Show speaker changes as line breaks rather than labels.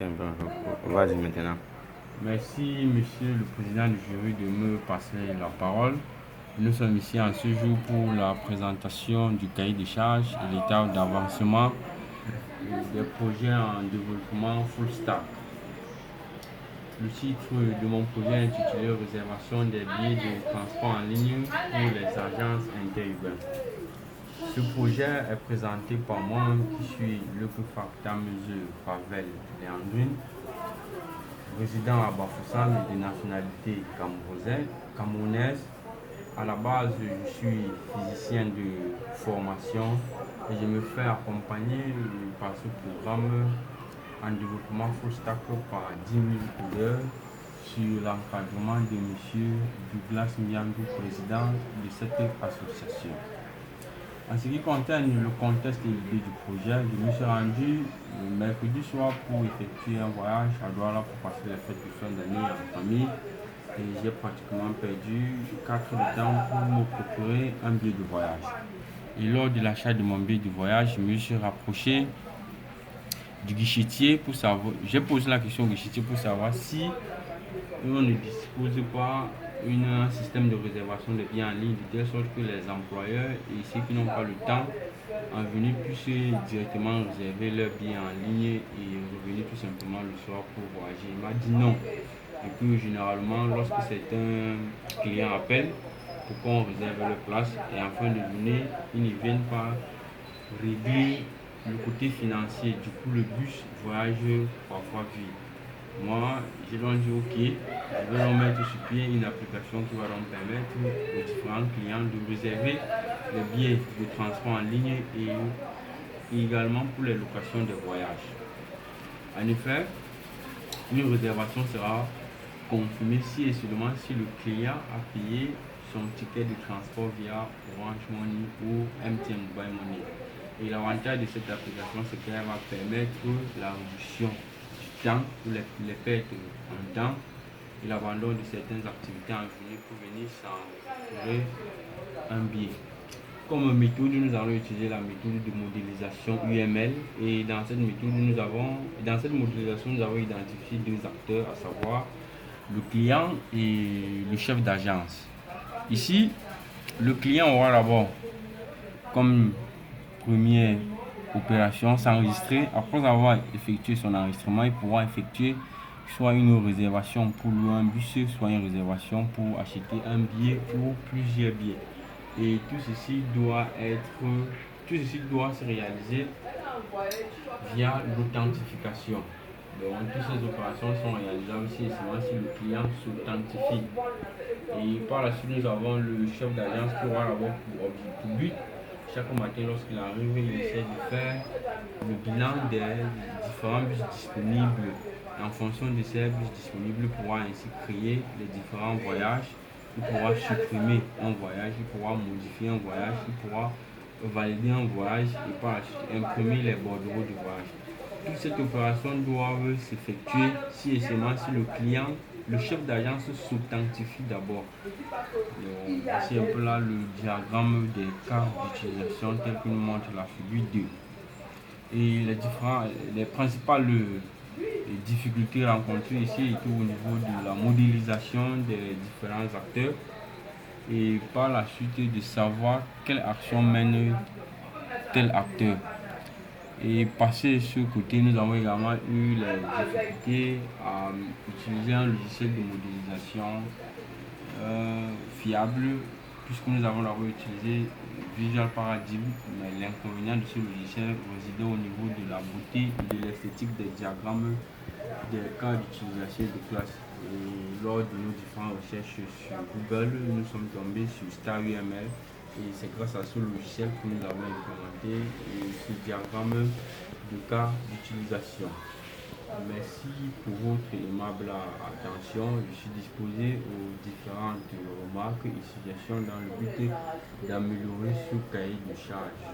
Vas-y maintenant.
Merci, Monsieur le Président du jury, de me passer la parole. Nous sommes ici en ce jour pour la présentation du cahier des charges et l'état d'avancement des projets en développement full stack. Le titre de mon projet est intitulé Réservation des billets de transport en ligne pour les agences interurbaines. Ce projet est présenté par moi qui suis le Faktamuse Pavel Léandrine, résident à Bafoussam et de nationalité camerounaise. À la base, je suis physicien de formation et je me fais accompagner par ce programme en développement full stack par 10 000 codeurs sur l'encadrement de M. Douglas Miandou, président de cette association. En ce qui concerne le contexte et l'idée du projet, je me suis rendu le mercredi soir pour effectuer un voyage à Douala pour passer les fêtes de fin d'année en famille. Et j'ai pratiquement perdu 4 heures de temps pour me procurer un billet de voyage. Et lors de l'achat de mon billet de voyage, je me suis rapproché du guichetier pour savoir. J'ai posé la question au guichetier pour savoir si on ne dispose pas un système de réservation de billets en ligne de telle sorte que les employeurs et ceux qui n'ont pas le temps en venir puissent directement réserver leurs billets en ligne et revenir tout simplement le soir pour voyager. Il m'a dit non. Et que généralement, lorsque certains clients appellent pour qu'on réserve leur place et afin de venir, ils ne viennent pas régler le côté financier. Du coup, le bus voyage parfois vide. Moi, je leur dis ok, je vais leur mettre sur pied une application qui va leur permettre aux différents clients de réserver les billets de transport en ligne et également pour les locations de voyage. En effet, une réservation sera confirmée si et seulement si le client a payé son ticket de transport via Orange Money ou MTN Mobile Money. Et l'avantage de cette application, c'est qu'elle va permettre la réduction du temps ou les pertes en temps et l'abandon de certaines activités en journée pour venir s'en procurer un billet. Comme méthode, nous allons utiliser la méthode de modélisation UML et dans cette modélisation, nous avons identifié deux acteurs, à savoir le client et le chef d'agence. Ici, le client aura d'abord comme première opération s'enregistrer. Après avoir effectué son enregistrement, il pourra effectuer soit une réservation pour louer un bus, soit une réservation pour acheter un billet ou plusieurs billets. Et tout ceci doit se réaliser via l'authentification. Donc, toutes ces opérations sont réalisables si le client s'authentifie. Et par la suite, nous avons le chef d'agence qui aura d'abord pour but, chaque matin lorsqu'il arrive, il essaie de faire le bilan des différents bus disponibles. En fonction de ces bus disponibles, il pourra ainsi créer les différents voyages. Il pourra supprimer un voyage, il pourra modifier un voyage, il pourra valider un voyage et par la suite imprimer les bordereaux du voyage. Toute cette opération doit s'effectuer si et seulement si le client, le chef d'agence s'authentifie d'abord. Voici un peu là le diagramme des cas d'utilisation tel que nous montre la figure 2. Et les principales difficultés rencontrées ici étaient au niveau de la modélisation des différents acteurs et par la suite de savoir quelle action mène tel acteur. Et passé ce côté, nous avons également eu les difficultés à utiliser un logiciel de modélisation fiable, puisque nous avons d'abord utilisé Visual Paradigm, mais l'inconvénient de ce logiciel résidait au niveau de la beauté et de l'esthétique des diagrammes des cas d'utilisation de classe. Et lors de nos différentes recherches sur Google, nous sommes tombés sur StarUML et c'est grâce à ce logiciel que nous avons implémenté ce diagramme de cas d'utilisation. Merci pour votre aimable attention. Je suis disposé aux différentes remarques et suggestions dans le but d'améliorer ce cahier de charges.